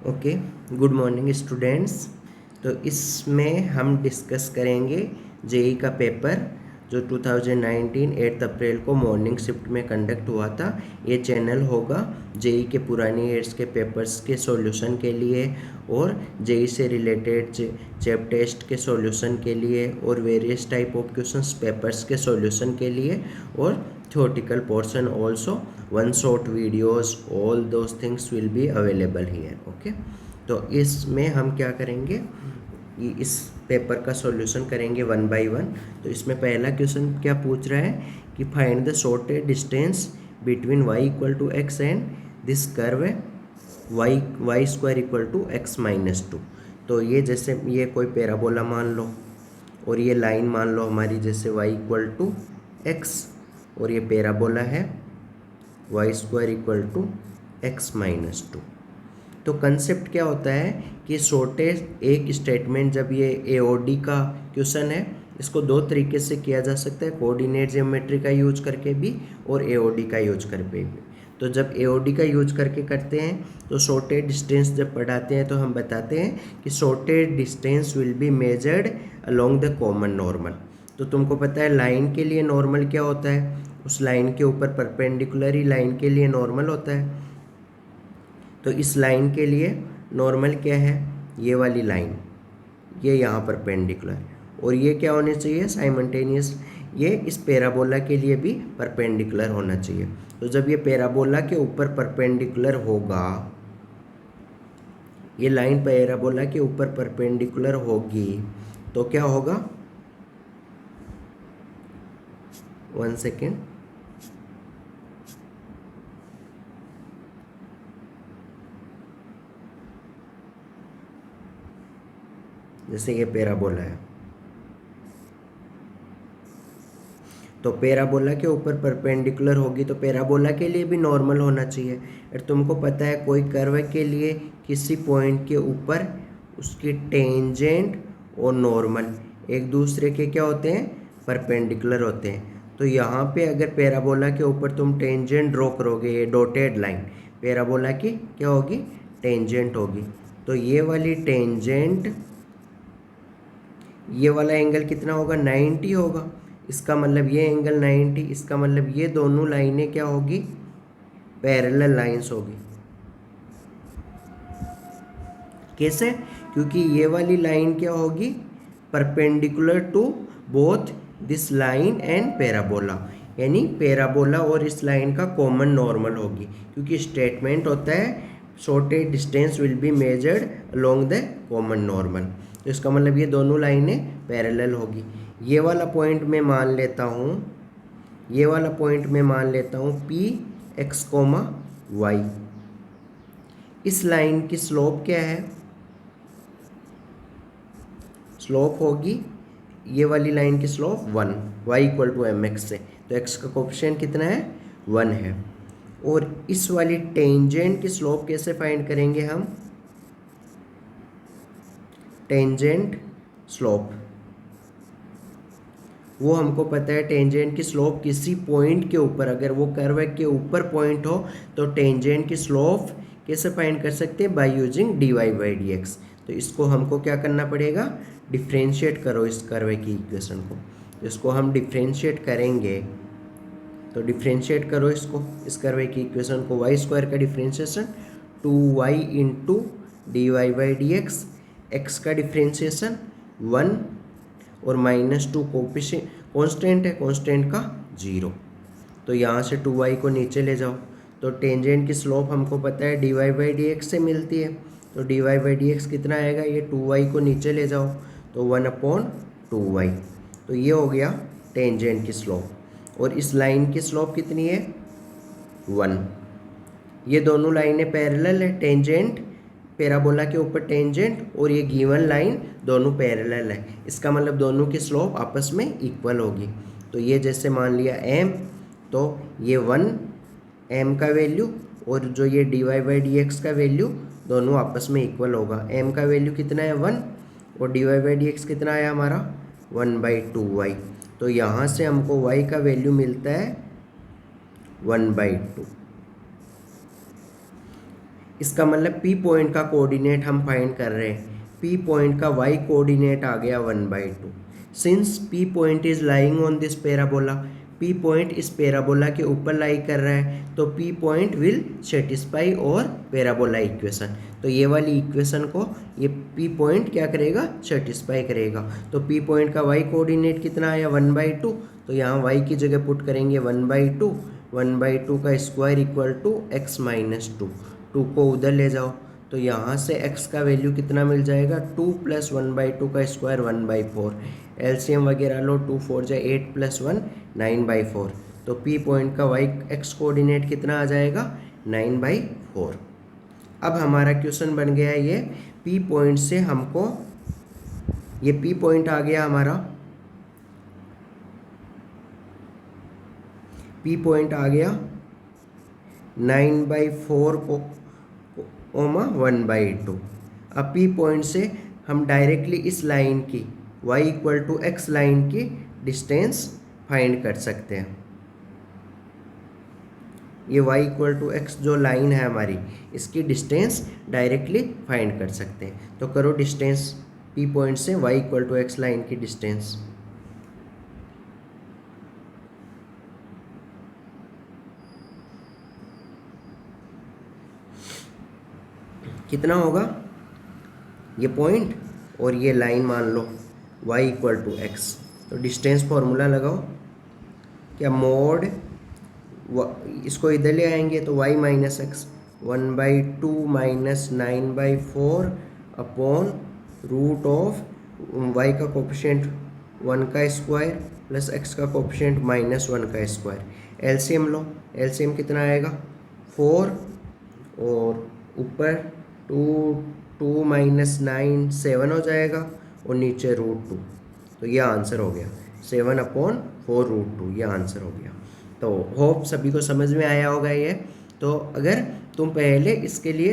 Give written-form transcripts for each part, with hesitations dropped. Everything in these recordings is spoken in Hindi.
Okay, good morning students. तो इसमें हम डिस्कस करेंगे जेई का पेपर जो 2019 8 अप्रैल को मॉर्निंग शिफ्ट में कंडक्ट हुआ था। ये चैनल होगा जेई के पुरानी ईयर्स के पेपर्स के सॉल्यूशन के लिए और जेई से रिलेटेड चैप टेस्ट के सॉल्यूशन के लिए और various type of questions papers के सॉल्यूशन के लिए और theoretical portion also, one short videos, all those things will be available here. Okay, तो इसमें हम क्या करेंगे, इस पेपर का सॉल्यूशन करेंगे वन बाय वन। तो इसमें पहला क्वेश्चन क्या पूछ रहा है कि find the shortest distance between y equal to x and this curve y square equal to x minus two. तो ये जैसे ये कोई पैराबोला मान लो और ये लाइन मान लो हमारी जैसे y इक्वल टू एक्स और ये पैराबोला है y square equal to x minus two. तो कंसेप्ट क्या होता है कि शॉर्टेस्ट एक स्टेटमेंट, जब ये एओडी का क्वेश्चन है, इसको दो तरीके से किया जा सकता है, कोऑर्डिनेट ज्योमेट्री का यूज करके भी और एओडी का यूज करके भी। तो जब एओडी का यूज करके करते हैं तो शॉर्टेस्ट डिस्टेंस जब पढ़ाते हैं तो हम बताते हैं कि shortest distance will be measured along the common normal. तो तुमको पता है लाइन के लिए नॉर्मल क्या होता है, उस लाइन के ऊपर परपेंडिकुलर ही लाइन के लिए नॉर्मल होता है। तो इस लाइन के लिए नॉर्मल क्या है, ये वाली लाइन, ये यहाँ परपेंडिकुलर, और ये क्या होने चाहिए साइमल्टेनियस, ये इस पैराबोला के लिए भी परपेंडिकुलर होना चाहिए। तो जब ये पैराबोला के ऊपर परपेंडिकुलर होगा, ये लाइन पैराबोला के ऊपर परपेंडिकुलर होगी तो क्या होगा, वन सेकेंड, जैसे ये पैराबोला है तो पैराबोला के ऊपर परपेंडिकुलर होगी तो पैराबोला के लिए भी नॉर्मल होना चाहिए। और तुमको पता है कोई कर्व के लिए किसी पॉइंट के ऊपर उसकी टेंजेंट और नॉर्मल एक दूसरे के क्या होते हैं, परपेंडिकुलर होते हैं। तो यहाँ पे अगर पैराबोला के ऊपर तुम टेंजेंट ड्रॉ करोगे, ये डॉटेड लाइन पैराबोला की क्या होगी, टेंजेंट होगी। तो ये वाली टेंजेंट, ये वाला एंगल कितना होगा, 90 होगा। इसका मतलब ये एंगल 90, इसका मतलब ये दोनों लाइनें क्या होगी, पैरेलल लाइंस होगी। कैसे, क्योंकि ये वाली लाइन क्या होगी, perpendicular to both this line and parabola, यानी पैराबोला और इस लाइन का कॉमन नॉर्मल होगी। क्योंकि स्टेटमेंट होता है shortest distance will be measured along the common normal. तो इसका मतलब ये दोनों लाइनें पैरेलल होगी। ये वाला पॉइंट मैं मान लेता हूँ, ये वाला पॉइंट मैं मान लेता हूँ पी एक्स कोमा वाई। इस लाइन की स्लोप क्या है, स्लोप होगी ये वाली लाइन की slope 1, y equal to m x से। तो x का कोफिशिएंट कितना है, 1 है। और इस वाली टेंजेंट की स्लोप कैसे फाइंड करेंगे हम, टेंजेंट स्लोप, वो हमको पता है टेंजेंट की स्लोप किसी पॉइंट के ऊपर, अगर वो कर्व के ऊपर पॉइंट हो तो टेंजेंट की स्लोप कैसे फाइंड कर सकते हैं, by using dy by d x. तो इसको हमको क्या करना पड़ेगा, डिफ्रेंशिएट करो इस कर्व की इक्वेशन को। इसको हम डिफ्रेंशिएट करेंगे, तो डिफ्रेंशिएट करो इसको, इस कर्व की इक्वेशन को, वाई स्क्वायर का differentiation 2y into d y by d x, x का डिफ्रेंशिएशन 1 और -2 कोफिशिएंट कांस्टेंट है, कांस्टेंट का 0। तो यहाँ से 2y को नीचे ले जाओ, तो टेंजेंट की स्लोप हमको पता है dy बाई डी एक्स से मिलती है। तो dy बाई डी एक्स कितना आएगा, ये 2y को नीचे ले जाओ तो 1/2y। तो ये हो गया टेंजेंट की स्लोप। और इस लाइन की स्लोप कितनी है, 1। ये दोनों लाइनें पैरेलल है, टेंजेंट पैराबोला के ऊपर टेंजेंट और ये गिवन लाइन दोनों पैरेलल है। इसका मतलब दोनों की स्लोप आपस में इक्वल होगी। तो ये जैसे मान लिया m, तो ये 1 m का वैल्यू और जो ये dy बाई डी एक्स का वैल्यू दोनों आपस में इक्वल होगा। m का वैल्यू कितना है, 1, और dy बाई डी एक्स कितना आया हमारा, 1/2y। तो यहाँ से हमको y का वैल्यू मिलता है 1/2। इसका मतलब P पॉइंट का कोऑर्डिनेट हम फाइंड कर रहे हैं। P पॉइंट का y कोऑर्डिनेट आ गया 1/2। Since P point is lying on this parabola, P point इस पैराबोला के ऊपर लाई कर रहा है, तो P पॉइंट विल सेटिस्फाई और पैराबोला इक्वेशन। तो ये वाली इक्वेशन को ये P पॉइंट क्या करेगा, सेटिस्फाई करेगा। तो P पॉइंट का y कोऑर्डिनेट कितना आया 1/2, तो यहाँ y की जगह पुट करेंगे 1/2, 1/2 का square equal to x minus 2, 2 को उधर ले जाओ तो यहाँ से x का वैल्यू कितना मिल जाएगा, 2 + 1/2 का स्क्वायर 1/4, एलसीएम वगैरह लो, 2 4 जा 8 + 1 9/4। तो P पॉइंट का y x कोऑर्डिनेट कितना आ जाएगा 9/4। अब हमारा क्वेश्चन बन गया है ये P पॉइंट से हमको, ये P पॉइंट आ गया हमारा, P पॉइंट आ गया 9/4 को 1/2। अब P पॉइंट से हम डायरेक्टली इस लाइन की y = x लाइन की डिस्टेंस फाइंड कर सकते हैं। ये y = x जो लाइन है हमारी, इसकी डिस्टेंस डायरेक्टली फाइंड कर सकते हैं। तो करो डिस्टेंस P पॉइंट से y = x लाइन की डिस्टेंस। कितना होगा, ये पॉइंट और ये लाइन मान लो y = x, तो डिस्टेंस फॉर्मूला लगाओ, क्या मोड, इसको इधर ले आएंगे तो y - x 1/2 - 9/4 upon root of y का कोफिशिएंट 1 का स्क्वायर प्लस x का कोफिशिएंट -1 का स्क्वायर। एलसीएम लो, एलसीएम कितना आएगा 4 और ऊपर 2 - 9 7 हो जाएगा और नीचे √2, तो ये आंसर हो गया 7/4 √2, ये आंसर हो गया। तो होप सभी को समझ में आया होगा ये। तो अगर तुम पहले इसके लिए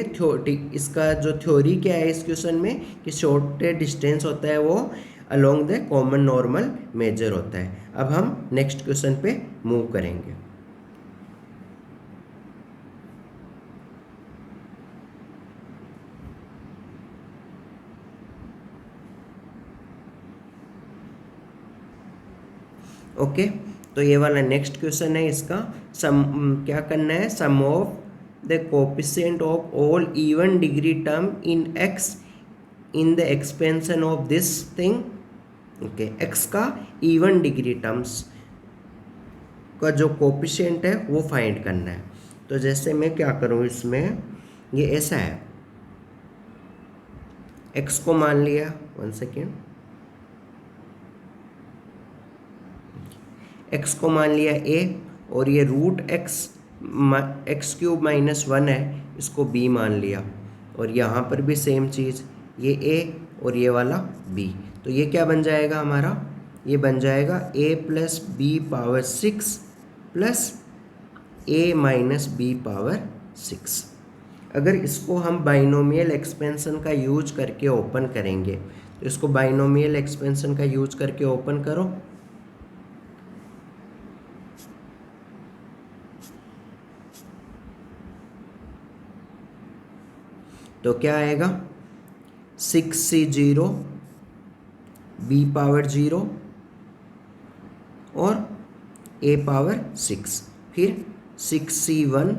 इसका जो थ्योरी क्या है इस क्वेश्चन में कि शॉर्ट डिस्टेंस होता है वो along the common normal measure होता है। अब हम नेक्स्ट क्वेश्चन पे मूव करेंगे। ओके, तो ये वाला नेक्स्ट क्वेश्चन है, इसका सम क्या करना है, sum of the coefficient of all even degree term in x in the expansion of this thing. Okay, x का इवन डिग्री टर्म्स का जो कोफिशिएंट है वो फाइंड करना है। तो जैसे मैं क्या करूँ, इसमें ये ऐसा है, x को मान लिया, 1 सेकेंड, x को मान लिया a और ये x³ - 1 है, इसको b मान लिया, और यहाँ पर भी सेम चीज़, ये a और ये वाला b, तो ये क्या बन जाएगा हमारा, ये बन जाएगा a + b⁻6 plus a - b⁻6। अगर इसको हम बाइनोमियल एक्सपेंशन का यूज करके ओपन करेंगे, तो इसको बाइनोमियल एक्सपेंशन का यूज करके ओपन करो, तो क्या आएगा 6c0 b⁻0 और a⁻6, फिर 6c1,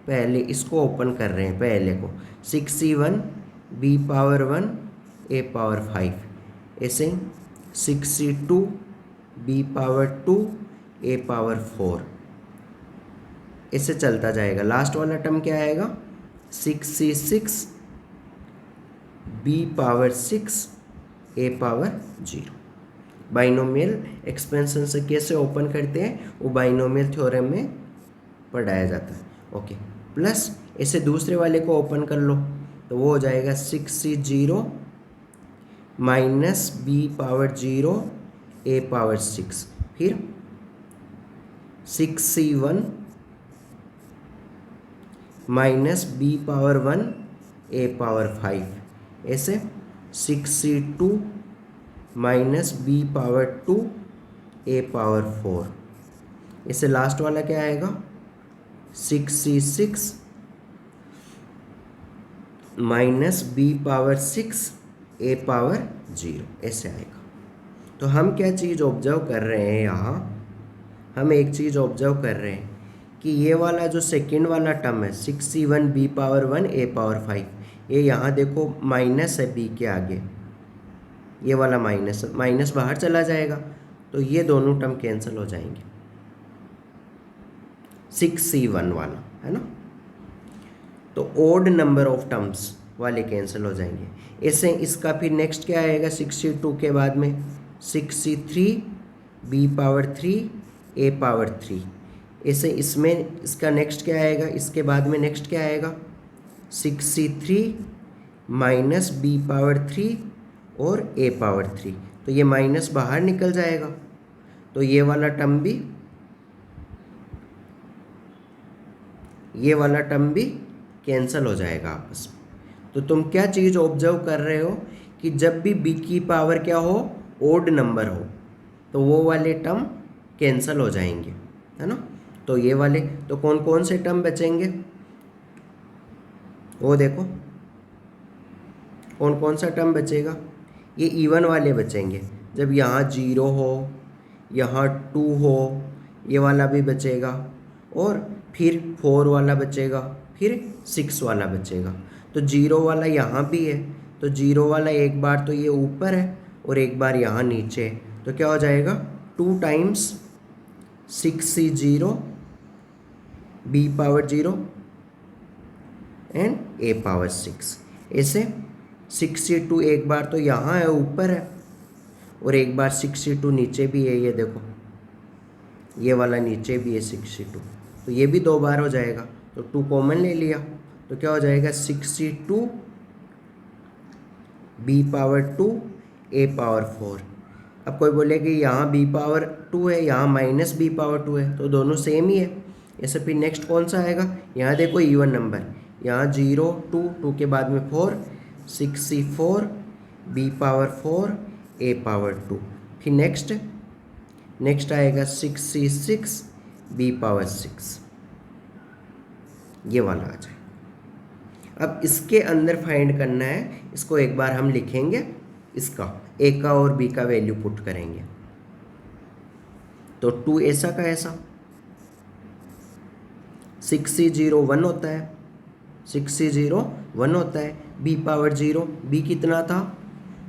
पहले इसको ओपन कर रहे हैं, पहले को 6c1 b⁻1 a⁻5, ऐसे 6c2 b⁻2 a⁻4, ऐसे चलता जाएगा। लास्ट वाला टर्म क्या आएगा 6c6 b⁻6 a⁻0। Binomial expansion से कैसे ओपन करते हैं वो बाइनोमियल थ्योरम में पढ़ाया जाता है। ओके, प्लस ऐसे दूसरे वाले को ओपन कर लो, तो वो हो जाएगा 6c0 - b⁻0 a⁻6, फिर 6c1 - b⁻1 a⁻5, ऐसे 6c2 - b⁻2 a⁻4, इससे लास्ट वाला क्या आएगा 6c6 माइनस बी पावर 6 ए पावर 0 ऐसे आएगा। तो हम क्या चीज़ ऑब्जर्व कर रहे हैं यहाँ, हम एक चीज़ ऑब्जर्व कर रहे हैं कि ये वाला जो सेकंड वाला टर्म है 6c1 बी पावर 1 ए पावर 5, ये यहाँ देखो माइनस है बी के आगे, ये वाला माइनस, माइनस बाहर चला जाएगा तो ये दोनों टर्म कैंसिल हो जाएंगे, 6c1 वाला है ना, तो ओड नंबर ऑफ टर्म्स वाले कैंसिल हो जाएंगे। ऐसे इसका फिर नेक्स्ट क्या आएगा 62 के बाद में 6c3 बी पावर 3 ए पावर 3, ऐसे इसमें इसका नेक्स्ट क्या आएगा, इसके बाद में नेक्स्ट क्या आएगा 6c3 माइनस बी पावर 3 और ए पावर 3, तो ये माइनस बाहर निकल जाएगा तो ये वाला टर्म भी कैंसिल हो जाएगा आपस में। तो तुम क्या चीज़ ऑब्जर्व कर रहे हो कि जब भी बी की पावर क्या हो, ओड नंबर हो, तो वो वाले टर्म कैंसिल हो जाएंगे, है ना। तो ये वाले, तो कौन कौन से टर्म बचेंगे वो देखो, कौन कौन सा टर्म बचेगा, ये इवन वाले बचेंगे, जब यहाँ 0 हो, यहाँ 2 हो, ये वाला भी बचेगा, और फिर 4 वाला बचेगा, फिर 6 वाला बचेगा। तो 0 वाला यहाँ भी है, तो 0 वाला एक बार तो ये ऊपर है और एक बार यहाँ नीचे है, तो क्या हो जाएगा 2 times 6c0 B power 0 and A power 6, ऐसे 6c2 एक बार तो यहाँ है ऊपर है और एक बार 6c2 नीचे भी है, ये देखो ये वाला नीचे भी है 6c2, तो ये भी 2 बार हो जाएगा, तो 2 कॉमन ले लिया तो क्या हो जाएगा 6c2 बी पावर 2 ए पावर 4। अब कोई बोले कि यहाँ बी पावर 2 है, यहाँ माइनस बी पावर 2 है, तो दोनों सेम ही है। ऐसे फिर नेक्स्ट कौन सा आएगा, यहाँ देखो इवन नंबर, यहाँ 0 2 2 के बाद में 4 6c4 बी पावर 4 ए पावर 2, फिर नेक्स्ट आएगा 6c6 बी पावर 6, ये वाला आ जाए। अब इसके अंदर फाइंड करना है, इसको एक बार हम लिखेंगे, इसका ए का और बी का वैल्यू पुट करेंगे, तो 2 ऐसा का ऐसा, 6c0 1 होता है, 6c0 1 होता है, बी पावर 0, बी कितना था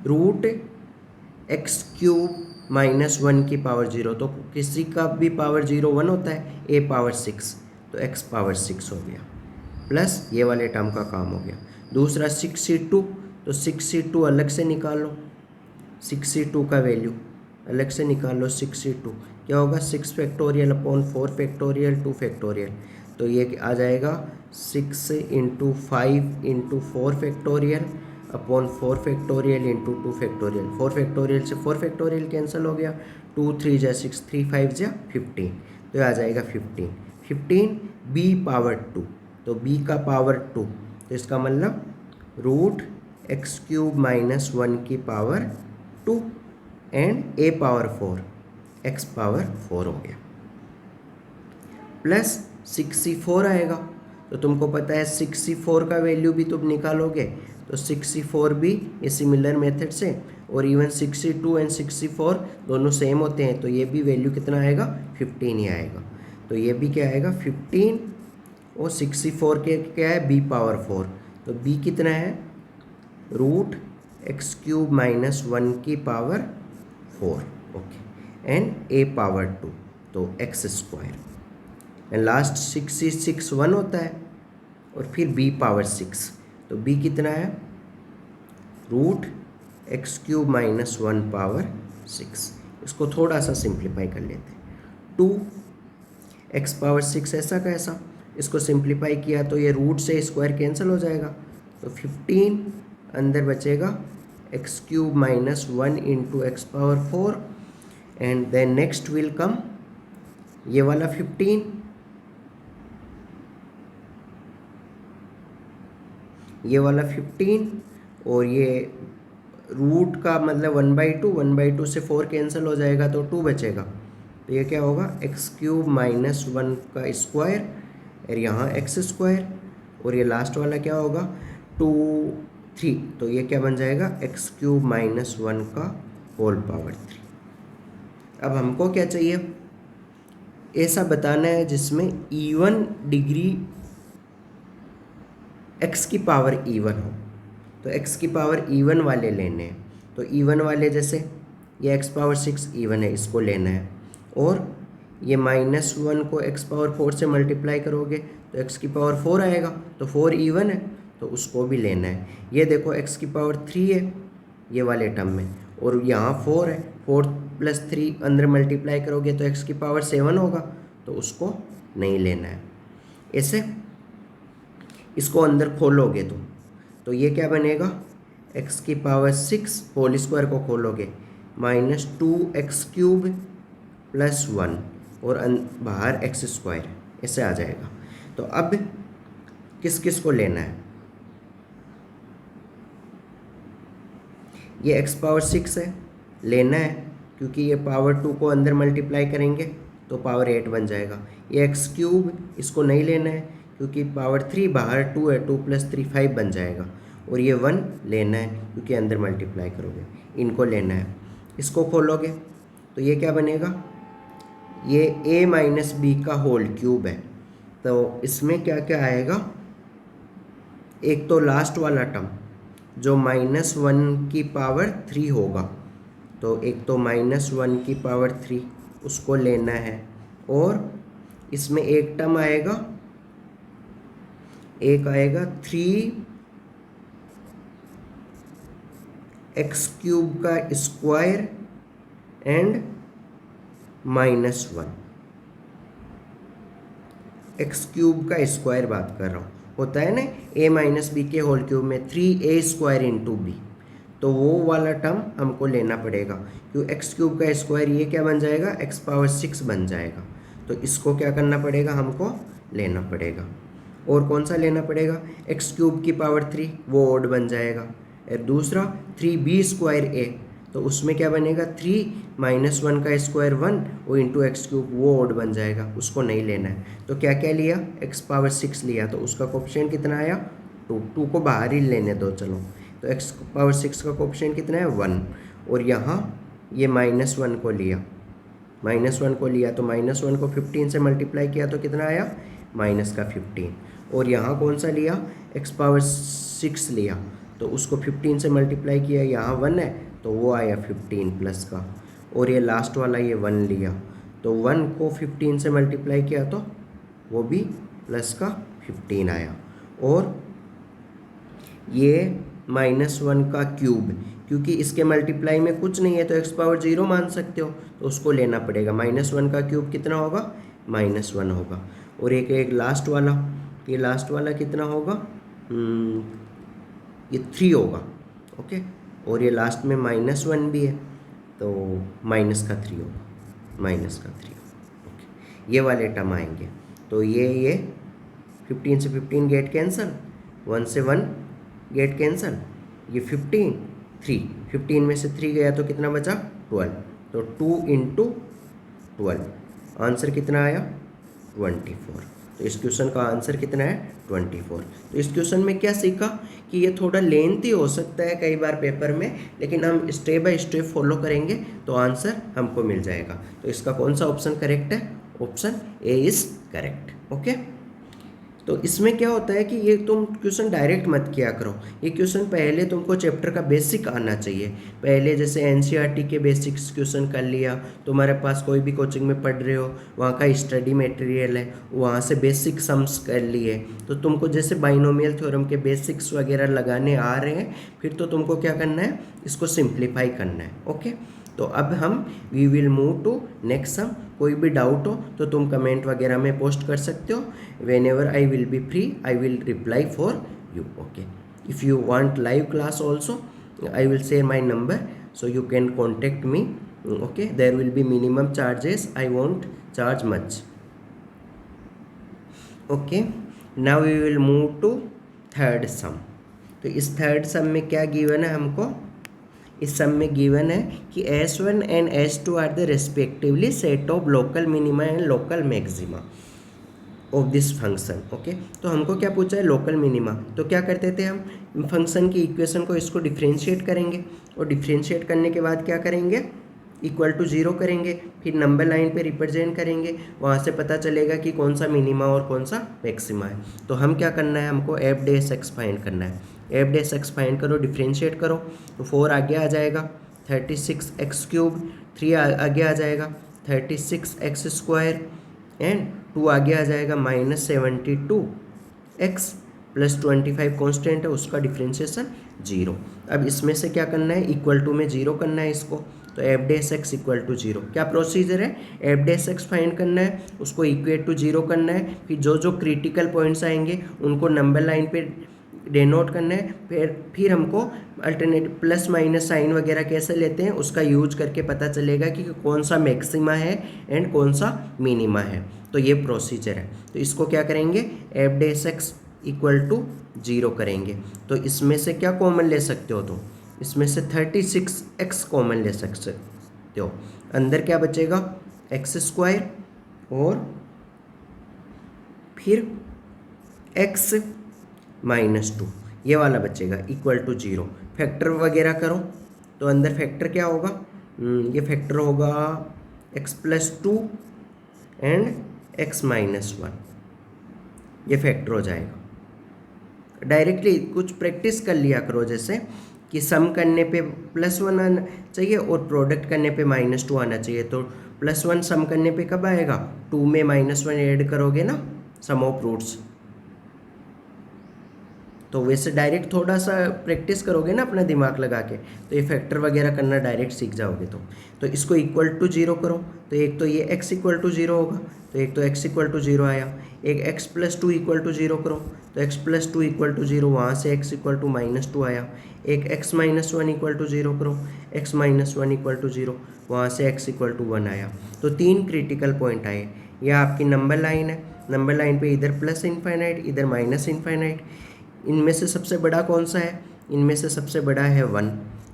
रूट एक्स क्यूब माइनस 1 की पावर 0, तो किसी का भी पावर 0 1 होता है, ए पावर 6 तो एक्स पावर 6 हो गया, प्लस ये वाले टर्म का काम हो गया। दूसरा 6c2, तो 6c2 अलग से निकाल लो, 6c2 का वैल्यू अलग से निकाल लो, 6c2 क्या होगा 6 फैक्टोरियल अपॉन 4 फैक्टोरियल 2 फैक्टोरियल, तो ये आ जाएगा 6 into 5 into 4 factorial upon 4 factorial into 2 factorial, 4 factorial से 4 फैक्टोरियल कैंसिल हो गया, 2 3 जा 6 3 5 जा 15, तो ये आ जाएगा 15 बी पावर 2, तो b का पावर 2, तो इसका मतलब रूट एक्स क्यूब माइनस 1 की power 2 and A power 4 x power 4 हो गया, प्लस 6c4 आएगा, तो तुमको पता है 6c4 का वैल्यू भी तुम निकालोगे, तो 6c4 भी ये सिमिलर मेथड से, और इवन 6c2 एंड 6c4 दोनों सेम होते हैं, तो ये भी वैल्यू कितना आएगा 15 ही आएगा, तो ये भी क्या आएगा 15, और 6c4 के क्या है b पावर 4, तो b कितना है रूट एक्स क्यूब माइनस 1 की power 4, okay, and a power 2, तो x square, and last 6c6 1 होता है, और फिर b पावर 6, तो b कितना है root x cube minus 1 power 6, इसको थोड़ा सा सिंप्लीफाई कर लेते हैं, 2 एक्स पावर 6 ऐसा का ऐसा, इसको सिंप्लीफाई किया तो ये रूट से स्क्वायर कैंसिल हो जाएगा, तो 15 अंदर बचेगा x cube minus 1 into x power 4, and then next will come ये वाला 15, ये वाला 15, और ये रूट का मतलब 1/2 से 4 कैंसिल हो जाएगा तो 2 बचेगा, तो ये क्या होगा एक्स क्यूब माइनस 1 का स्क्वायर और यहाँ एक्स स्क्वायर, और ये लास्ट वाला क्या होगा 2 3, तो ये क्या बन जाएगा एक्स क्यूब माइनस 1 का होल पावर 3। अब हमको क्या चाहिए, ऐसा बताना है जिसमें इवन डिग्री एक्स की पावर इवन हो। तो एक्स की पावर इवन वाले लेने हैं, तो इवन वाले जैसे ये एक्स पावर 6 इवन है, इसको लेना है। और ये -1 को एक्स पावर 4 से मल्टीप्लाई करोगे तो एक्स की पावर 4 आएगा, तो 4 इवन है तो उसको भी लेना है। ये देखो एक्स की पावर 3 है ये वाले टर्म में, और यहाँ 4 है, 4 + 3 अंदर मल्टीप्लाई करोगे तो एक्स की पावर 7 होगा, तो उसको नहीं लेना है। ऐसे इसको अंदर खोलोगे तो ये क्या बनेगा, एक्स की पावर 6 होल स्क्वायर को खोलोगे -2x³ + 1 और बाहर एक्स स्क्वायर, ऐसे आ जाएगा। तो अब किस किस को लेना है, ये एक्स पावर 6 है लेना है, क्योंकि ये पावर 2 को अंदर मल्टीप्लाई करेंगे तो पावर 8 बन जाएगा। ये x³ इसको नहीं लेना है, क्योंकि पावर 3 बाहर 2 है, 2 + 3 5 बन जाएगा। और ये 1 लेना है क्योंकि अंदर मल्टीप्लाई करोगे, इनको लेना है। इसको खोलोगे तो ये क्या बनेगा, ये a - b का होल क्यूब है। तो इसमें क्या क्या आएगा, एक तो लास्ट वाला टर्म जो -1 की पावर 3 होगा, तो एक तो -1 की पावर 3 उसको लेना है। और इसमें एक टर्म आएगा, एक आएगा 3x³ का स्क्वायर एंड -1, x³ का स्क्वायर बात कर रहा हूँ, होता है ना a - b के होल क्यूब में 3a² × b, तो वो वाला टर्म हमको लेना पड़ेगा। क्यों, x³ का स्क्वायर ये क्या बन जाएगा, x पावर 6 बन जाएगा। तो इसको क्या करना पड़ेगा, हमको लेना पड़ेगा। और कौन सा लेना पड़ेगा, x³ की पावर 3 वो ओड बन जाएगा। और दूसरा 3b² a, तो उसमें क्या बनेगा, 3 - 1 का स्क्वायर 1 और इंटू x³ वो ओड बन जाएगा, उसको नहीं लेना है। तो क्या क्या लिया, x पावर 6 लिया, तो उसका कोएफिशिएंट कितना आया 2 को बाहर ही लेने दो चलो। तो x पावर 6 का कोएफिशिएंट कितना है 1। और यहाँ ये -1 को लिया, -1 को लिया तो -1 को 15 से मल्टीप्लाई किया तो कितना आया -15। और यहाँ कौन सा लिया, x पावर 6 लिया, तो उसको 15 से मल्टीप्लाई किया, यहाँ 1 है तो वो आया 15 प्लस का। और ये लास्ट वाला ये 1 लिया, तो 1 को 15 से मल्टीप्लाई किया तो वो भी प्लस का 15 आया। और ये -1 का क्यूब, क्योंकि इसके मल्टीप्लाई में कुछ नहीं है तो x पावर 0 मान सकते हो, तो उसको लेना पड़ेगा। -1 का क्यूब कितना होगा, -1 होगा। और एक लास्ट वाला, ये लास्ट वाला कितना होगा, ये 3 होगा, ओके। और ये लास्ट में -1 भी है तो -3 होगा, -3, ओके। ये वाले टर्म आएंगे, तो ये 15 से 15 गेट कैंसिल, 1 से 1 गेट कैंसिल, ये 15 में से 3 गया तो कितना बचा 12, तो 2 × 12 आंसर कितना आया 24। तो इस क्वेश्चन का आंसर कितना है 24। तो इस क्वेश्चन में क्या सीखा कि ये थोड़ा लेंथी हो सकता है कई बार पेपर में, लेकिन हम स्टेप बाय स्टेप फॉलो करेंगे तो आंसर हमको मिल जाएगा। तो इसका कौन सा ऑप्शन करेक्ट है, option A is correct, okay. तो इसमें क्या होता है कि ये तुम क्वेश्चन डायरेक्ट मत किया करो, ये क्वेश्चन पहले तुमको चैप्टर का बेसिक आना चाहिए। पहले जैसे एनसीईआरटी के बेसिक्स क्वेश्चन कर लिया, तुम्हारे पास कोई भी कोचिंग में पढ़ रहे हो वहाँ का स्टडी मटेरियल है, वहाँ से बेसिक सम्स कर लिए, तो तुमको जैसे बाइनोमियल थ्योरम के बेसिक्स वगैरह लगाने आ रहे हैं, फिर तो तुमको क्या करना है, इसको सिंप्लीफाई करना है, ओके। तो अब हम we will move to next sum. कोई भी डाउट हो तो तुम कमेंट वगैरह में पोस्ट कर सकते हो। When ever I will be free I will reply for you, okay. If you want live class also I will share my number so you can contact me, okay. There will be minimum charges, I won't charge much, okay. Now we will move to third sum। तो इस थर्ड सम में क्या गिवन है हमको, इस सम में गिवन है कि S1 and S2 are the respectively set of local minima and local maxima. Of this function. Okay, तो हमको क्या पूछा है, लोकल मिनिमा। तो क्या करते थे हम, फंक्शन की इक्वेशन को इसको डिफ्रेंशिएट करेंगे और डिफ्रेंशिएट करने के बाद क्या करेंगे, इक्वल टू 0 करेंगे, फिर नंबर लाइन पे रिप्रेजेंट करेंगे, वहाँ से पता चलेगा कि कौन सा मिनिमा और कौन सा मैक्सिमा है। तो हम क्या करना है, हमको एफ डैश एक्स फाइंड करना है। एफ डैश एक्स फाइंड करो, डिफ्रेंशिएट करो, तो 4 आगे आ जाएगा, 36x³ 3 आगे आ जाएगा, 36x² एंड 2 आगे आ जाएगा, -72x प्लस 25 कॉन्स्टेंट है, उसका डिफ्रेंशिएशन 0। अब इसमें से क्या करना है, इक्वल टू में 0 करना है इसको, तो f dash x equal to 0। क्या प्रोसीजर है, एफ डैश एक्स फाइंड करना है, उसको इक्वेट टू 0 करना है, फिर जो जो क्रिटिकल पॉइंट्स आएंगे उनको नंबर लाइन पे डिनोट करना है, फिर हमको अल्टरनेटिव प्लस माइनस साइन वगैरह कैसे लेते हैं उसका यूज करके पता चलेगा कि कौन सा मैक्सिमा है एंड कौन सा मिनिमा है। तो ये प्रोसीजर है। तो इसको क्या करेंगे, f dash x equal to 0 करेंगे। तो इसमें से क्या कॉमन ले सकते हो, तो इसमें से 36x कॉमन ले सकते हो, अंदर क्या बचेगा, x² और फिर x -2 ये वाला बचेगा, इक्वल टू 0। फैक्टर वगैरह करो तो अंदर फैक्टर क्या होगा, ये फैक्टर होगा x+2 एंड x -1, ये फैक्टर हो जाएगा। डायरेक्टली कुछ प्रैक्टिस कर लिया करो, जैसे कि सम करने पे +1 आना चाहिए और प्रोडक्ट करने पे -2 आना चाहिए। तो +1 सम करने पे कब आएगा, 2 में -1 ऐड करोगे ना, सम ऑफ रूट्स। तो वैसे डायरेक्ट थोड़ा सा प्रैक्टिस करोगे ना अपना दिमाग लगा के, तो ये फैक्टर वगैरह करना डायरेक्ट सीख जाओगे। तो इसको इक्वल टू 0 करो, तो एक तो ये x इक्वल टू 0 होगा, तो एक तो x इक्वल टू 0 आया। एक x+2 इक्वल टू 0 करो, तो x+2 इक्वल टू 0, वहाँ से x इक्वल टू -2 आया। एक x -1 इक्वल टू 0 करो, x -1 इक्वल टू 0, वहाँ से x इक्वल टू 1 आया। तो 3 क्रिटिकल पॉइंट आए। यह आपकी नंबर लाइन है, नंबर लाइन पे इधर प्लस इनफाइनाइट इधर माइनस इनफाइनाइट। इनमें से सबसे बड़ा कौन सा है, इनमें से सबसे बड़ा है 1,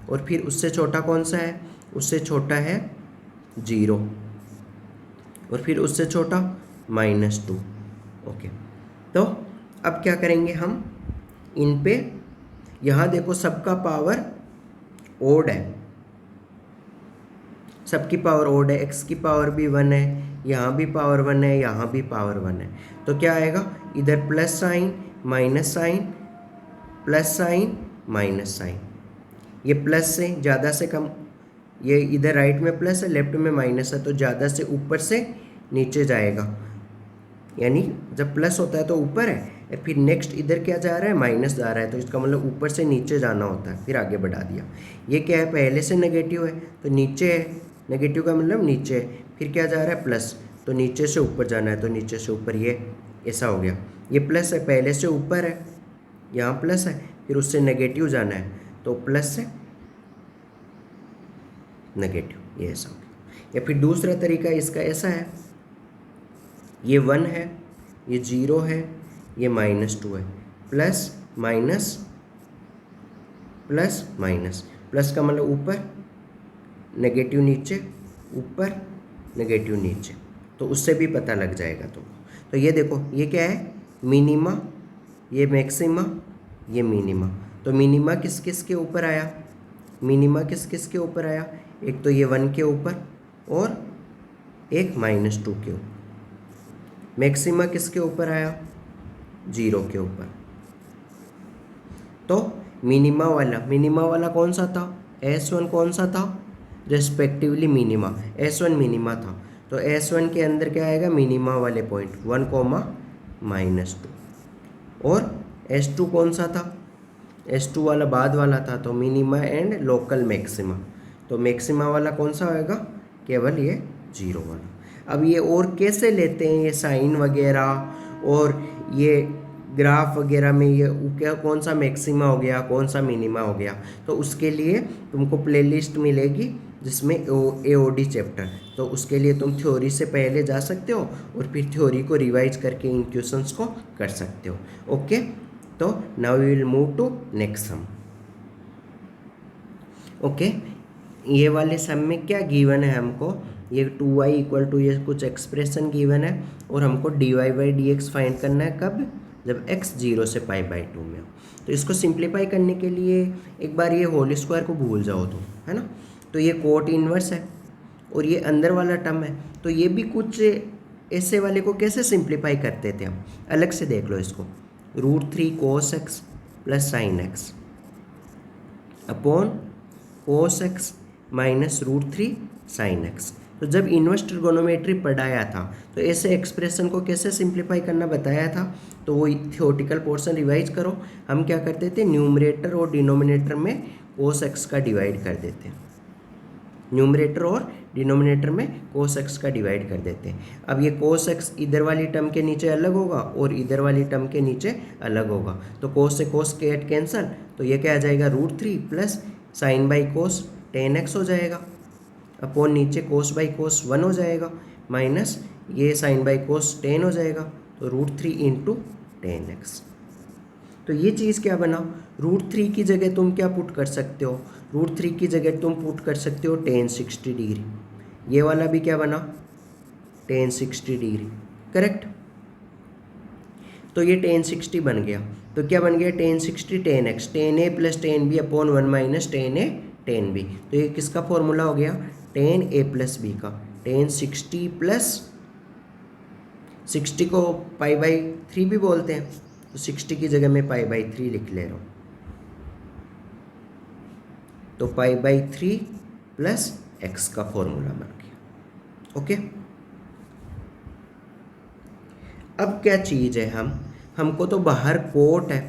और फिर उससे छोटा कौन सा है, उससे छोटा है 0, और फिर उससे छोटा -2। ओके, तो अब क्या करेंगे हम, इन पे यहाँ देखो सबका पावर ओड है, सबकी पावर ओड है, x की पावर भी 1 है, यहाँ भी पावर 1 है, यहाँ भी पावर 1 है। तो क्या आएगा, इधर plus sign minus sign, plus sign minus sign, ये प्लस से ज़्यादा से कम, ये इधर राइट में प्लस है लेफ्ट में माइनस है, तो ज़्यादा से ऊपर से नीचे जाएगा, यानी जब प्लस होता है तो ऊपर है, फिर नेक्स्ट इधर क्या जा रहा है, माइनस जा रहा है, तो इसका मतलब ऊपर से नीचे जाना होता है, फिर आगे बढ़ा दिया। ये क्या है, पहले से नेगेटिव है तो नीचे है, नेगेटिव का मतलब नीचे है, फिर क्या जा रहा है प्लस, तो नीचे से ऊपर जाना है, तो नीचे से ऊपर, ये ऐसा हो गया। ये प्लस है, पहले से ऊपर है, यहाँ प्लस है, फिर उससे नेगेटिव जाना है, तो प्लस से नेगेटिव, ये ऐसा हो गया। या फिर दूसरा तरीका इसका ऐसा है, ये 1 है, ये 0 है, ये -2 है, plus minus plus minus, plus का मतलब ऊपर, नेगेटिव नीचे, ऊपर नेगेटिव नीचे, तो उससे भी पता लग जाएगा तुमको। तो ये देखो, ये क्या है, मिनिमा, ये मैक्सिमा, ये मिनिमा। तो मिनिमा किस किस के ऊपर आया, मिनिमा किस किस के ऊपर आया, एक तो ये 1 के ऊपर और एक -2 के ऊपर। मैक्सिमा किसके ऊपर आया, 0 के ऊपर। तो मिनिमा वाला कौन सा था, S1 कौन सा था, रेस्पेक्टिवली मिनिमा, S1 मिनिमा था, तो S1 के अंदर क्या आएगा, मिनिमा वाले पॉइंट 1, -2, और S2 कौन सा था, S2 वाला बाद वाला था, तो मिनिमा एंड लोकल मैक्सिमा। तो मैक्सिमा वाला कौन सा होएगा, केवल ये 0 वाला। अब ये और कैसे लेते हैं, ये साइन वगैरह और ये ग्राफ वगैरह में ये क्या, कौन सा मैक्सिमा हो गया, कौन सा मिनिमा हो गया, तो उसके लिए तुमको प्लेलिस्ट मिलेगी जिसमें AOD चैप्टर, तो उसके लिए तुम थ्योरी से पहले जा सकते हो और फिर थ्योरी को रिवाइज करके इन क्वेश्चंस को कर सकते हो। ओके, तो now we will move to next sum. Okay, ये वाले सम में क्या गिवन है हमको, ये 2y इक्वल टू ये कुछ एक्सप्रेशन गिवन है और हमको dy by d x find करना है कब, जब x 0 से पाई बाई 2 में हो। तो इसको सिंप्लीफाई करने के लिए एक बार ये होल स्क्वायर को भूल जाओ तो, है ना। तो ये कोट इन्वर्स है और ये अंदर वाला टर्म है, तो ये भी कुछ ऐसे वाले को कैसे सिंप्लीफाई करते थे हम, अलग से देख लो इसको। √3 cos x plus sine x upon cos x minus √3 sine x. तो जब इन्वर्स ट्रिगोनोमेट्री पढ़ाया था तो ऐसे एक्सप्रेशन को कैसे सिंप्लीफाई करना बताया था, तो वो थियोटिकल पोर्शन रिवाइज करो। हम क्या करते थे, न्यूमरेटर और डिनोमिनेटर में cos x का डिवाइड कर देते, न्यूमरेटर और डिनोमिनेटर में cos x का डिवाइड कर देते हैं। अब ये cos x इधर वाली टर्म के नीचे अलग होगा और इधर वाली टर्म के नीचे अलग होगा, तो cos से cos कैंसल, तो ये क्या आ जाएगा √3 plus sign by cos tan x हो जाएगा, अपॉन नीचे cos बाई कोस 1 हो जाएगा, माइनस ये साइन बाई कोस tan हो जाएगा, तो √3 इंटू tan x। तो ये चीज़ क्या बना, √3 की जगह तुम क्या पुट कर सकते हो, √3 की जगह तुम पुट कर सकते हो tan 60 डिग्री। ये वाला भी क्या बना, tan 60 डिग्री, करेक्ट। तो ये tan 60 बन गया, तो क्या बन गया tan 60 tan x, tan a plus tan b upon 1 minus tan a tan b। तो ये किसका फॉर्मूला हो गया, tan a प्लस b का। tan 60 प्लस 60 को पाई बाई 3 भी बोलते हैं, तो 60 की जगह मैं पाई बाई 3 लिख ले रहा हूँ, तो पाई बाई 3 प्लस x का फॉर्मूला बन गया। ओके, अब क्या चीज़ है, हमको तो बाहर कोट है,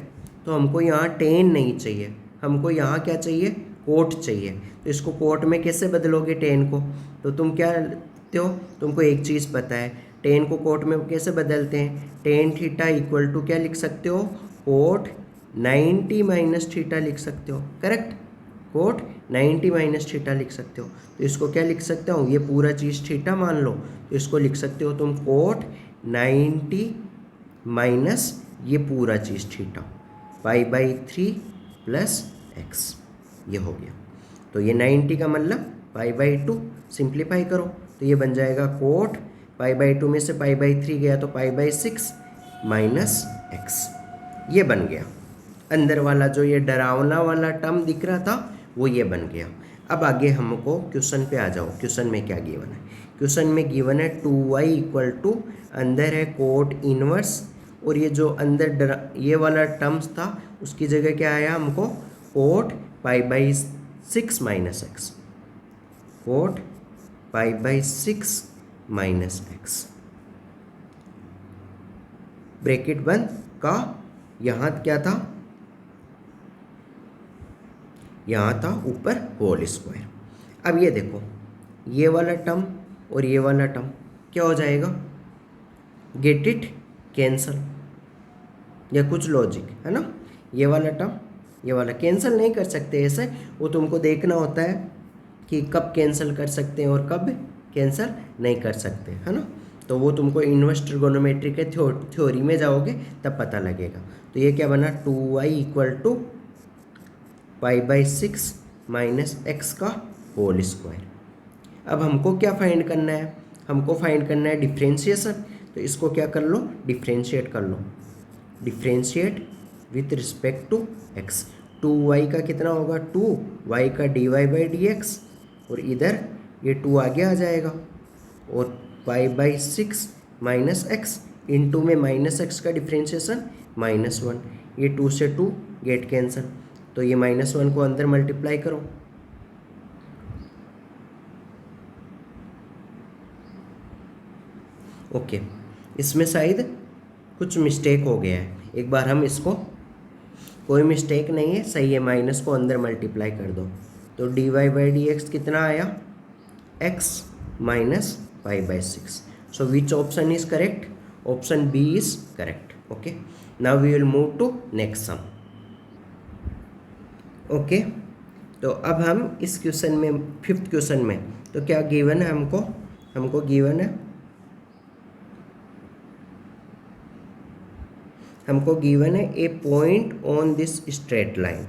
तो हमको यहाँ tan नहीं चाहिए, हमको यहाँ क्या चाहिए, कोट चाहिए। तो इसको कोट में कैसे बदलोगे tan को, तो तुम क्या लेते हो, तुमको एक चीज़ पता है, tan को कोट में कैसे बदलते हैं, tan थीटा इक्वल टू क्या लिख सकते हो, कोट 90 माइनस थीटा लिख सकते हो, करेक्ट, कोट 90 माइनस थीटा लिख सकते हो। तो इसको क्या लिख सकता हूँ, ये पूरा चीज़ थीटा मान लो, तो इसको लिख सकते हो तुम कोट 90 माइनस ये पूरा चीज़ theta, pi by 3 plus x, ये हो गया। तो ये 90 का मतलब पाई बाई 2, सिंप्लीफाई करो तो ये बन जाएगा कोट पाई बाई 2 में से पाई बाई 3 गया तो पाई बाई 6 माइनस x, ये बन गया। अंदर वाला जो ये डरावना वाला टर्म दिख रहा था वो ये बन गया। अब आगे हमको क्वेश्चन पे आ जाओ, क्वेश्चन में क्या गिवन है, क्वेश्चन में गिवन है 2y इक्वल टू, अंदर है कोट इनवर्स और ये जो अंदर ये वाला टर्म्स था उसकी जगह क्या आया हमको, coat pi by 6 minus x, coat pi by 6 minus x, bracket बंद का, यहाँ क्या था, यहाँ था ऊपर होल स्क्वायर। अब ये देखो, ये वाला टर्म और ये वाला टर्म क्या हो जाएगा, गेट इट, कैंसल, या कुछ लॉजिक है ना, ये वाला टर्म ये वाला कैंसिल नहीं कर सकते ऐसे, वो तुमको देखना होता है कि कब कैंसिल कर सकते हैं और कब कैंसिल नहीं कर सकते, है ना। तो वो तुमको इन्वर्स ट्रिगोनोमेट्री के थ्योरी में जाओगे तब पता लगेगा। तो ये क्या बना, 2y equal to pi by 6 minus x का होल स्क्वायर। अब हमको क्या फाइंड करना है, हमको फाइंड करना है डिफ्रेंशिएशन। तो इसको क्या कर लो, डिफ्रेंशिएट कर लो, differentiate with respect to x। 2y का कितना होगा, 2y का dy बाई डी एक्स, और इधर ये 2 आगे आ जाएगा, और पाई बाई 6 माइनस एक्स, इन 2 में माइनस एक्स का डिफ्रेंशिएशन -1, ये 2 से 2 गेट कैंसिल, तो ये -1 को अंदर मल्टीप्लाई करो, ओके। इसमें शायद कुछ मिस्टेक हो गया है, एक बार हम इसको, कोई मिस्टेक नहीं है, सही है, माइनस को अंदर मल्टीप्लाई कर दो, तो dy बाई डी एक्स कितना आया, x minus pi by 6। So which option is correct, option B is correct, okay. Now we will move to next sum, okay. तो अब हम इस क्वेश्चन में, 5th क्वेश्चन में, तो क्या गिवन है हमको गिवन है, हमको गिवन है a point on this straight line,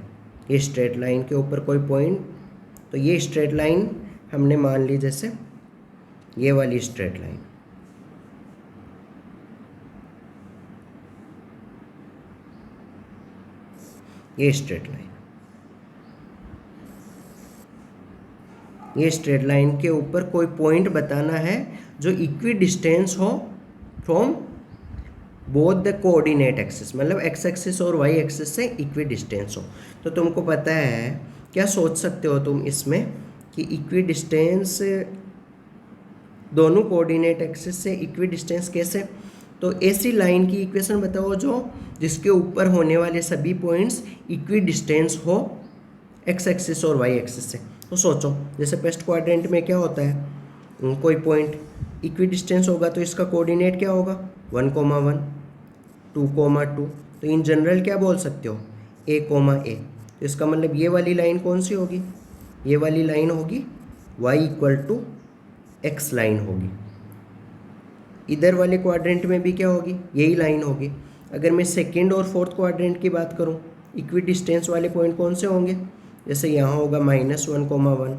ये स्ट्रेट लाइन के ऊपर कोई पॉइंट, तो ये स्ट्रेट लाइन हमने मान ली जैसे ये वाली स्ट्रेट लाइन, ये स्ट्रेट लाइन, ये स्ट्रेट लाइन के ऊपर कोई पॉइंट बताना है जो इक्वी डिस्टेंस हो from both the coordinate axis, मतलब एक्स एक्सिस और वाई एक्सिस से इक्वी डिस्टेंस हो। तो तुमको पता है, क्या सोच सकते हो तुम इसमें कि इक्वी डिस्टेंस दोनों कोऑर्डिनेट एक्सिस से इक्वी डिस्टेंस कैसे? तो ऐसी लाइन की इक्वेशन बताओ जो जिसके ऊपर होने वाले सभी पॉइंट्स इक्वी डिस्टेंस हो एक्स एक्सिस और वाई एक्सिस से। तो सोचो, जैसे फर्स्ट क्वाड्रेंट में क्या होता है, कोई पॉइंट इक्वी डिस्टेंस होगा तो इसका कोऑर्डिनेट क्या होगा 1,1 2,2। तो इन जनरल क्या बोल सकते हो a, तो इसका मतलब ये वाली लाइन कौन सी होगी, ये वाली लाइन होगी y x लाइन होगी। इधर वाले क्वाड्रेंट में भी क्या होगी, यही लाइन होगी। अगर मैं सेकेंड और फोर्थ क्वाड्रेंट की बात करूं, इक्वी डिस्टेंस वाले पॉइंट कौन से होंगे, जैसे यहाँ होगा -1,1,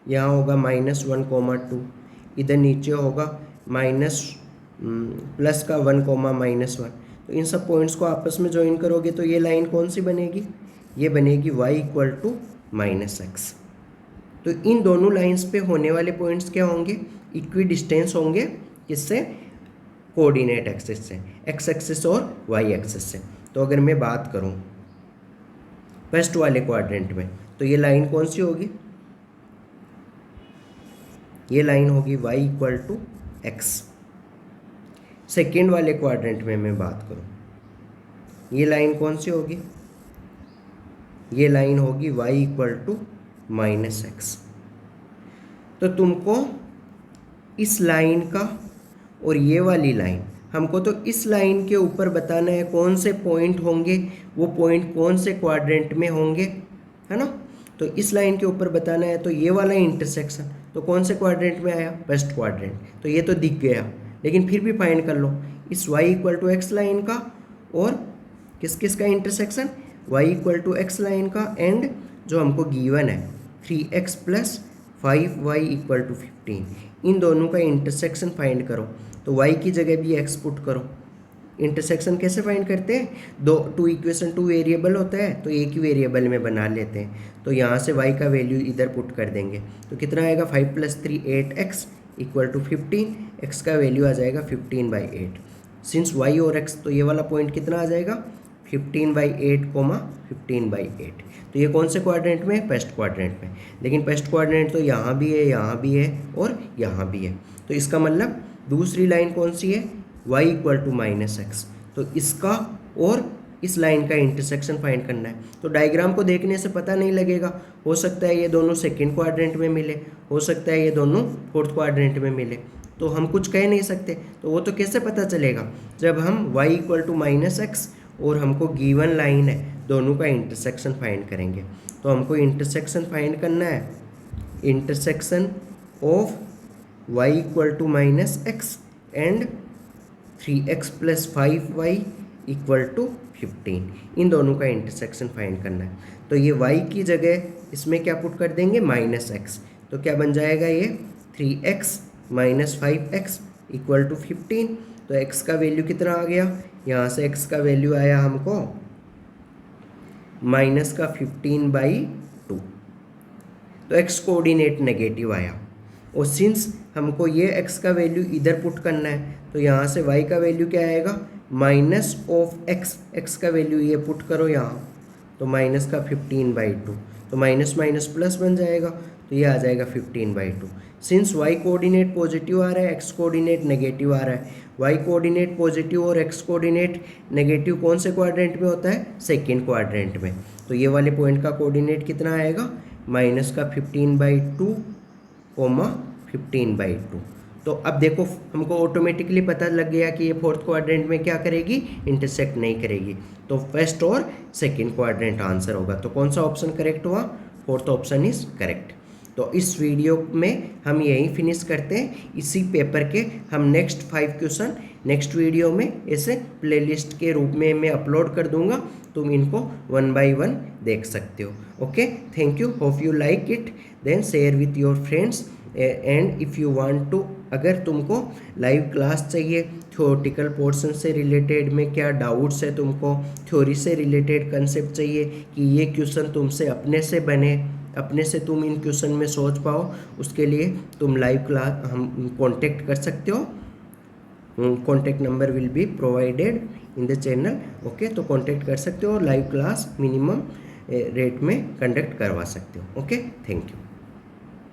यहाँ होगा -1,2, इधर नीचे होगा माइनस प्लस का 1,-1। तो इन सब पॉइंट्स को आपस में ज्वाइन करोगे तो ये लाइन कौन सी बनेगी, ये बनेगी y -x। तो इन दोनों लाइंस पे होने वाले पॉइंट्स क्या होंगे, इक्वी डिस्टेंस होंगे, किससे, कोऑर्डिनेट एक्सिस से, एक्स एक्सिस और वाई एक्सिस से। तो अगर मैं बात करूं फर्स्ट वाले क्वाड्रेंट में, तो ये लाइन कौन सी होगी, ये लाइन होगी y x। सेकेंड वाले क्वाड्रेंट में मैं बात करूं, ये लाइन कौन सी होगी, ये लाइन होगी y -x। तो तुमको इस लाइन का और ये वाली लाइन, हमको तो इस लाइन के ऊपर बताना है कौन से पॉइंट होंगे, वो पॉइंट कौन से क्वाड्रेंट में होंगे, है ना। तो इस लाइन के ऊपर बताना है, तो ये वाला इंटरसेक्शन तो कौन से क्वाड्रेंट में आया, फर्स्ट क्वाड्रेंट। तो ये तो दिख गया, लेकिन फिर भी फाइंड कर लो इस y x लाइन का और किस किस का इंटरसेक्शन, y x लाइन का एंड जो हमको गिवन है 3x + 5y = 15, इन दोनों का इंटरसेक्शन फाइंड करो। तो y की जगह भी x पुट करो। इंटरसेक्शन कैसे फाइंड करते हैं, टू वेरिएबल होता है तो एक ही वेरिएबल में बना लेते हैं। तो यहाँ से y का वैल्यू इधर पुट कर देंगे, तो कितना आएगा 5 + 3 8x = 15, x का वैल्यू आ जाएगा 15/8। सिंस y और x, तो ये वाला पॉइंट कितना आ जाएगा 15/8, 15/8। तो ये कौन से क्वाड्रेंट में है, फर्स्ट क्वाड्रेंट में। लेकिन फर्स्ट क्वाड्रेंट तो यहाँ भी है, यहाँ भी है और यहाँ भी है। तो इसका मतलब दूसरी लाइन कौन सी है, y -x। तो इसका और इस लाइन का इंटरसेक्शन फाइंड करना है। तो डायग्राम को देखने से पता नहीं लगेगा, हो सकता है ये दोनों सेकेंड क्वाड्रेंट में मिले, हो सकता है ये दोनों फोर्थ क्वाड्रेंट में मिले, तो हम कुछ कह नहीं सकते। तो वो तो कैसे पता चलेगा, जब हम y -x और हमको गिवन लाइन है, दोनों का इंटरसेक्शन फाइंड करेंगे। तो हमको इंटरसेक्शन फाइंड करना है, intersection of y -x and 3x + 5y = 15, इन दोनों का इंटरसेक्शन फाइंड करना है। तो ये y की जगह इसमें क्या पुट कर देंगे -x, तो क्या बन जाएगा ये 3x - 5x = 15। तो x का वैल्यू कितना आ गया, यहाँ से x का वैल्यू आया हमको -15/2। तो x कोऑर्डिनेट नेगेटिव आया, और सिंस हमको ये x का वैल्यू इधर पुट करना है, तो यहाँ से y का वैल्यू क्या आएगा -x, x का वैल्यू ये पुट करो यहाँ, तो माइनस का 15/2, तो माइनस माइनस प्लस बन जाएगा, तो ये आ जाएगा 15/2। सिंस y कोऑर्डिनेट पॉजिटिव आ रहा है, x कोऑर्डिनेट नेगेटिव आ रहा है, y कोऑर्डिनेट पॉजिटिव और x कोऑर्डिनेट नेगेटिव कौन से क्वाड्रेंट में होता है, सेकेंड क्वाड्रेंट में। तो ये वाले पॉइंट का कोऑर्डिनेट कितना आएगा, माइनस का 15/2, 15/2। तो अब देखो हमको ऑटोमेटिकली पता लग गया कि ये फोर्थ क्वाड्रेंट में क्या करेगी, इंटरसेक्ट नहीं करेगी। तो फर्स्ट और सेकंड क्वाड्रेंट आंसर होगा। तो कौन सा ऑप्शन करेक्ट हुआ, फोर्थ ऑप्शन इज करेक्ट। तो इस वीडियो में हम यहीं फिनिश करते हैं। इसी पेपर के हम नेक्स्ट 5 क्वेश्चन नेक्स्ट वीडियो में ऐसे प्लेलिस्ट के रूप में मैं अपलोड कर दूंगा, तुम इनको 1 by 1 देख सकते हो। Okay, thank you, hope you like it, then share with your friends and if you want to, अगर तुमको लाइव क्लास चाहिए, थ्योरेटिकल पोर्शन से रिलेटेड में क्या डाउट्स है तुमको, थ्योरी से रिलेटेड कंसेप्ट चाहिए कि ये क्वेश्चन तुमसे अपने से बने, अपने से तुम इन क्वेश्चन में सोच पाओ, उसके लिए तुम लाइव क्लास हम कांटेक्ट कर सकते हो। Contact number will be provided in the channel. Okay, तो कांटेक्ट कर सकते हो और लाइव क्लास मिनिमम रेट में कंडक्ट करवा सकते हो। Okay, thank you.